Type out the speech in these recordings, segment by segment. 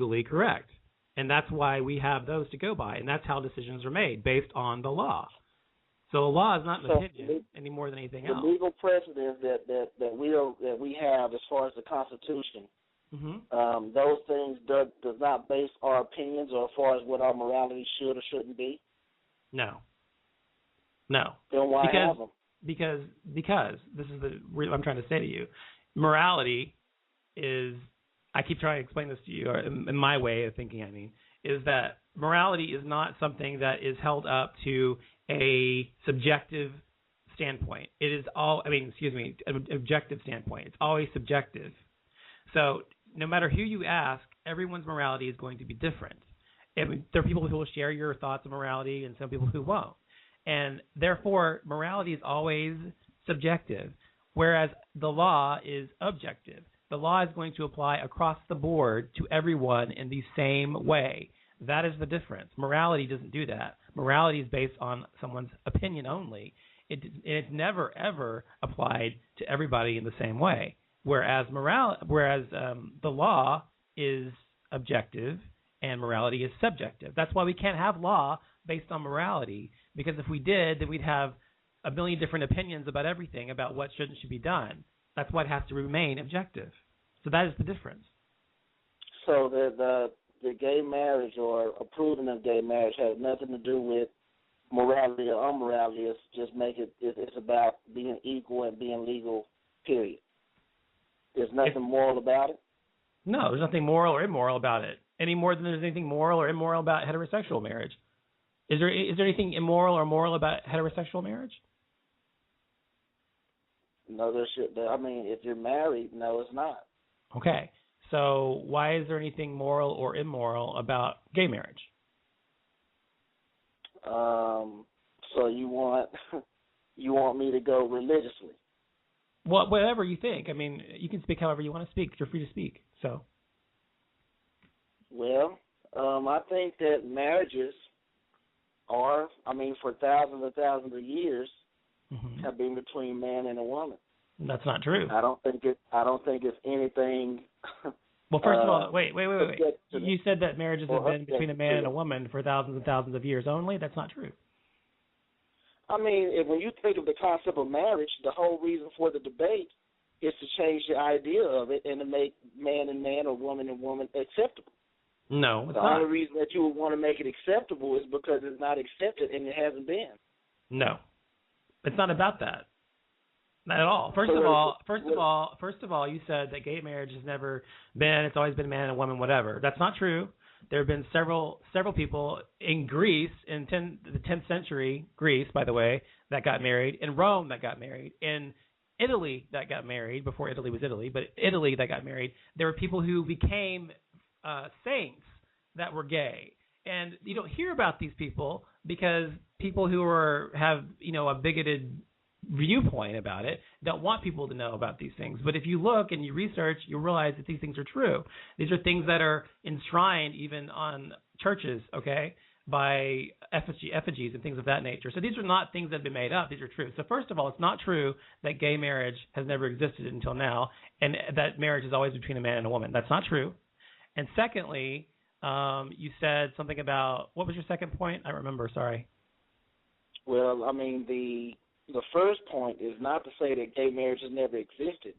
legally correct. And that's why we have those to go by, and that's how decisions are made, based on the law. So the law is not an opinion any more than anything else. The legal precedents that we have as far as the Constitution, those things does not base our opinions or as far as what our morality should or shouldn't be? No. Then why have them? Because this is what I'm trying to say to you. Morality is, I keep trying to explain this to you, or in my way of thinking, is that morality is not something that is held up to a subjective standpoint. It is an objective standpoint. It's always subjective. So no matter who you ask, everyone's morality is going to be different. There are people who will share your thoughts of morality and some people who won't. And therefore, morality is always subjective, whereas the law is objective. The law is going to apply across the board to everyone in the same way. That is the difference. Morality doesn't do that. Morality is based on someone's opinion only. It's never, ever applied to everybody in the same way, whereas the law is objective and morality is subjective. That's why we can't have law based on morality, because if we did, then we'd have a million different opinions about everything, about what should and should be done. That's why it has to remain objective. So that is the difference. So the gay marriage or approving of gay marriage has nothing to do with morality or immorality. It's just it's about being equal and being legal, period. There's nothing moral about it? No, there's nothing moral or immoral about it, any more than there's anything moral or immoral about heterosexual marriage. Is there anything immoral or moral about heterosexual marriage? No, if you're married, no, it's not. Okay. So why is there anything moral or immoral about gay marriage? So you want me to go religiously? Well, whatever you think. You can speak however you want to speak. You're free to speak. So. Well, I think that marriages are, for thousands and thousands of years, have been between man and a woman. That's not true. I don't think it's anything. Well, first of all, wait. You said that marriages have been between a man and a woman for thousands and thousands of years only. That's not true. When you think of the concept of marriage, the whole reason for the debate is to change the idea of it and to make man and man or woman and woman acceptable. No, it's the not. only reason that you would want to make it acceptable is because it's not accepted and it hasn't been. No, it's not about that. Not at all. First of all, you said that gay marriage has never been. It's always been a man and a woman, whatever. That's not true. There have been several people in Greece in the 10th century, Greece, by the way, that got married. In Rome, that got married. In Italy, that got married before Italy was Italy, but Italy that got married. There were people who became saints that were gay, and you don't hear about these people because people who have a bigoted viewpoint about it don't want people to know about these things. But if you look and you research, you realize that these things are true. These are things that are enshrined even on churches, okay, by effigies and things of that nature. So these are not things that have been made up. These are true. So first of all, it's not true that gay marriage has never existed until now and that marriage is always between a man and a woman. That's not true. And secondly, you said something about, what was your second point? I remember, sorry. Well, the first point is not to say that gay marriage has never existed.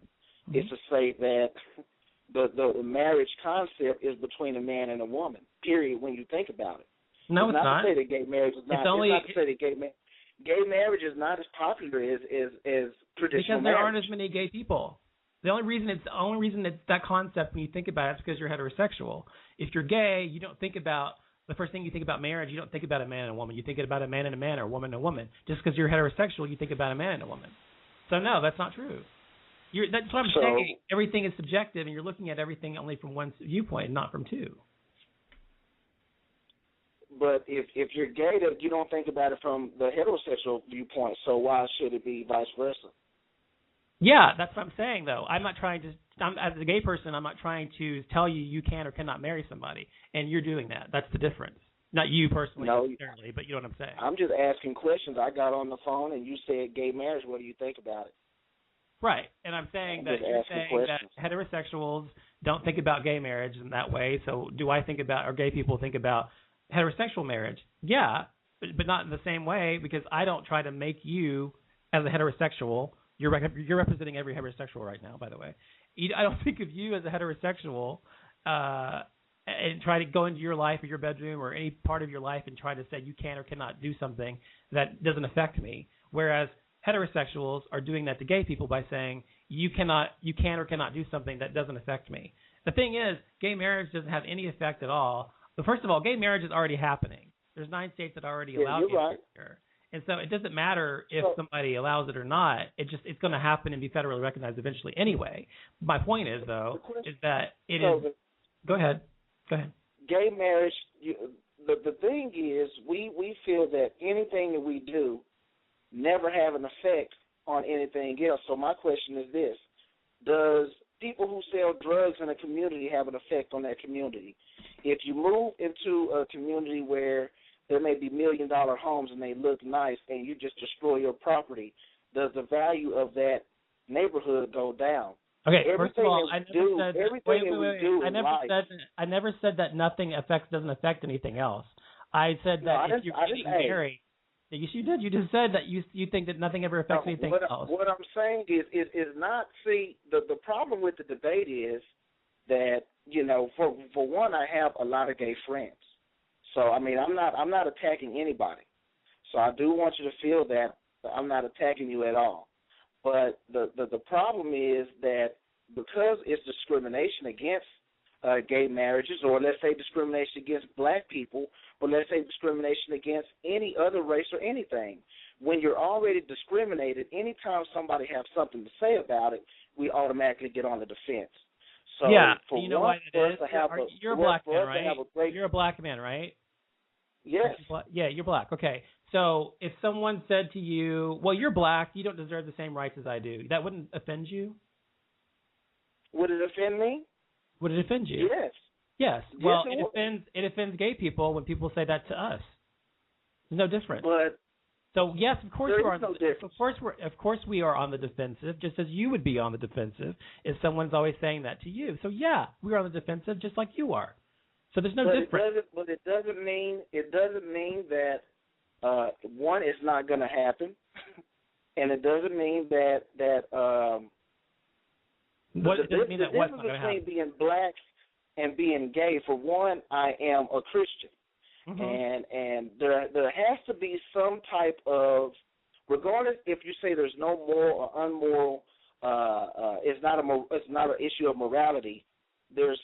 Mm-hmm. It's to say that the marriage concept is between a man and a woman, period, when you think about it. No, it's not. To say that gay marriage is not. It's not to say that gay marriage is not as popular as traditional because there aren't as many gay people. The only reason it's that concept when you think about it is because you're heterosexual. If you're gay, you don't think about the first thing you think about marriage. You don't think about a man and a woman. You think about a man and a man or a woman and a woman. Just because you're heterosexual, you think about a man and a woman. So no, that's not true. That's what I'm saying. Everything is subjective, and you're looking at everything only from one viewpoint, not from two. But if you're gay, you don't think about it from the heterosexual viewpoint. So why should it be vice versa? Yeah, that's what I'm saying, though. I'm not trying to, as a gay person, I'm not trying to tell you can or cannot marry somebody, and you're doing that. That's the difference. Not you personally, necessarily, but you know what I'm saying. I'm just asking questions. I got on the phone, and you said gay marriage. What do you think about it? Right, and I'm saying that you're saying that heterosexuals don't think about gay marriage in that way. So do I think about, or gay people think about heterosexual marriage? Yeah, but not in the same way, because I don't try to make you as a heterosexual. You're representing every heterosexual right now, by the way. I don't think of you as a heterosexual and try to go into your life or your bedroom or any part of your life and try to say you can or cannot do something that doesn't affect me. Whereas heterosexuals are doing that to gay people by saying you can or cannot do something that doesn't affect me. The thing is, gay marriage doesn't have any effect at all. But first of all, gay marriage is already happening. There's 9 states that already allow gay marriage here. And so it doesn't matter if somebody allows it or not. It's going to happen and be federally recognized eventually anyway. My point is, though, is that it is. Go ahead. Gay marriage. The thing is, we feel that anything that we do never have an effect on anything else. So my question is this: does people who sell drugs in a community have an effect on that community? If you move into a community where there may be $1 million homes and they look nice and you just destroy your property, does the value of that neighborhood go down? Okay, first of all, I never said that nothing doesn't affect anything else. I said that if you're getting married, yes, you did. You just said that you think that nothing ever affects anything else. What I'm saying is not, see, the problem with the debate is that, for one, I have a lot of gay friends. So, I mean, I'm not attacking anybody. So I do want you to feel that I'm not attacking you at all. But the problem is that because it's discrimination against gay marriages, or let's say discrimination against black people, or let's say discrimination against any other race or anything, when you're already discriminated, anytime somebody has something to say about it, we automatically get on the defense. So yeah, for you know what it is? You're a black man, right? You're a black man, right? Yes. Yeah, you're black. Okay. So if someone said to you, well, you're black, you don't deserve the same rights as I do, that wouldn't offend you? Would it offend me? Would it offend you? Yes. Yes. Well, it offends gay people when people say that to us. There's no difference. But so yes, of course we're on of course we are on the defensive, just as you would be on the defensive if someone's always saying that to you. So yeah, we're on the defensive just like you are. So there's no difference. It doesn't mean that one, it's not going to happen, and it doesn't mean that what it doesn't mean that what's not going to happen. The difference between being black and being gay, for one, I am a Christian, and there has to be some type of, regardless if you say there's no moral or unmoral, it's not an issue of morality. There's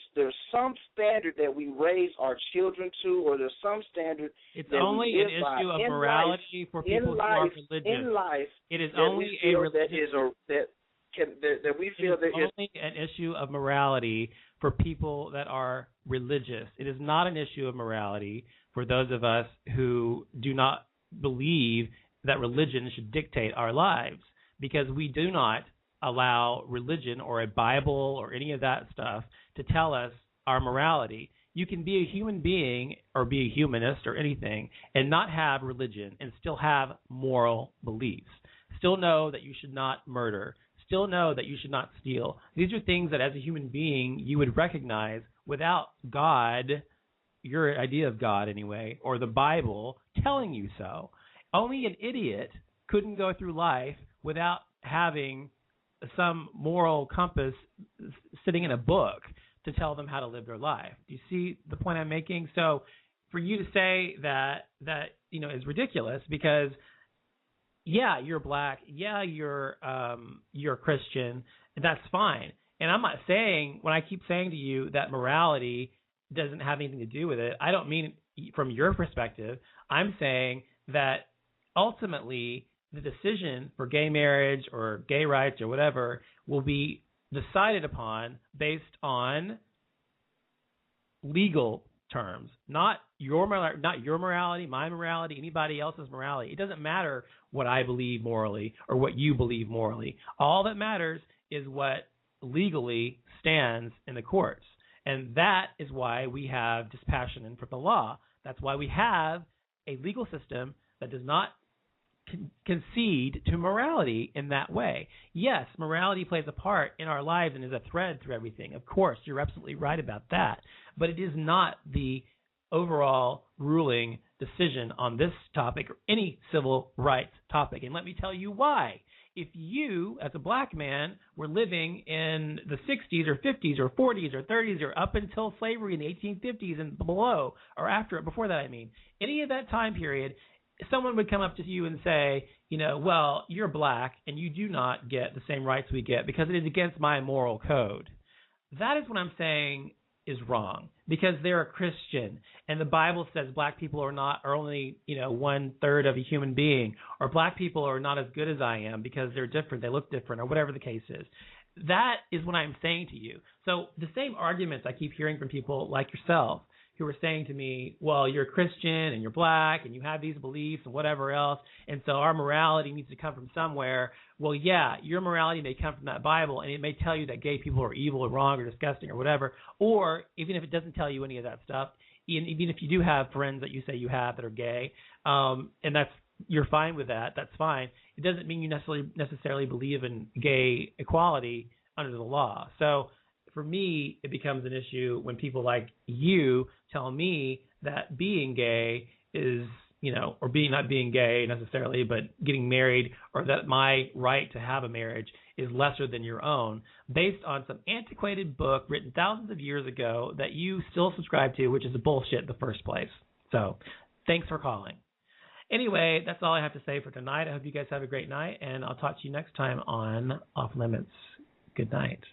some standard that we raise our children to, or there's some standard. It's only an issue of morality for people who are religious. In life, it is only a religious. That we feel that is only an issue of morality for people that are religious. It is not an issue of morality for those of us who do not believe that religion should dictate our lives, because we do not allow religion or a Bible or any of that stuff to tell us our morality. You can be a human being or be a humanist or anything and not have religion and still have moral beliefs. Still know that you should not murder. Still know that you should not steal. These are things that as a human being you would recognize without God, your idea of God anyway, or the Bible telling you so. Only an idiot couldn't go through life without having some moral compass sitting in a book to tell them how to live their life. Do you see the point I'm making? So for you to say that is ridiculous, because yeah, you're black, yeah, you're Christian, that's fine. And I'm not saying, when I keep saying to you that morality doesn't have anything to do with it, I don't mean from your perspective. I'm saying that ultimately the decision for gay marriage or gay rights or whatever will be decided upon based on legal terms, not your morality, my morality, anybody else's morality. It doesn't matter what I believe morally or what you believe morally. All that matters is what legally stands in the courts. And that is why we have dispassion in the law. That's why we have a legal system that does not concede to morality in that way. Yes, morality plays a part in our lives and is a thread through everything. Of course, you're absolutely right about that. But it is not the overall ruling decision on this topic or any civil rights topic. And let me tell you why. If you, as a black man, were living in the 60s or 50s or 40s or 30s or up until slavery in the 1850s and below, or after it, before that I mean, any of that time period, someone would come up to you and say, well, you're black and you do not get the same rights we get because it is against my moral code. That is what I'm saying is wrong, because they're a Christian and the Bible says black people are only 1/3 of a human being, or black people are not as good as I am because they're different, they look different, or whatever the case is. That is what I'm saying to you. So the same arguments I keep hearing from people like yourself who are saying to me, well, you're a Christian and you're black and you have these beliefs and whatever else, and so our morality needs to come from somewhere. Well, yeah, your morality may come from that Bible, and it may tell you that gay people are evil or wrong or disgusting or whatever, or even if it doesn't tell you any of that stuff, even if you do have friends that you say you have that are gay, and you're fine with that, that's fine. It doesn't mean you necessarily believe in gay equality under the law. So for me, it becomes an issue when people like you tell me that being gay is, or not being gay necessarily, but getting married, or that my right to have a marriage is lesser than your own, based on some antiquated book written thousands of years ago that you still subscribe to, which is bullshit in the first place. So thanks for calling. Anyway, that's all I have to say for tonight. I hope you guys have a great night, and I'll talk to you next time on Off Limits. Good night.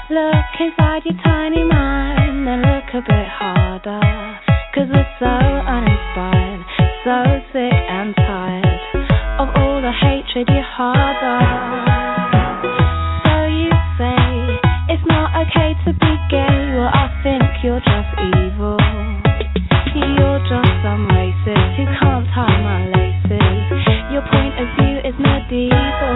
Look inside your tiny mind, then look a bit harder, 'cause we're so uninspired, so sick and tired of all the hatred you harbor. So you say it's not okay to be gay, well I think you're just evil. You're just some racist who can't tie my laces. Your point of view is medieval.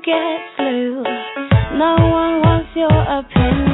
Get flu. No one wants your opinion.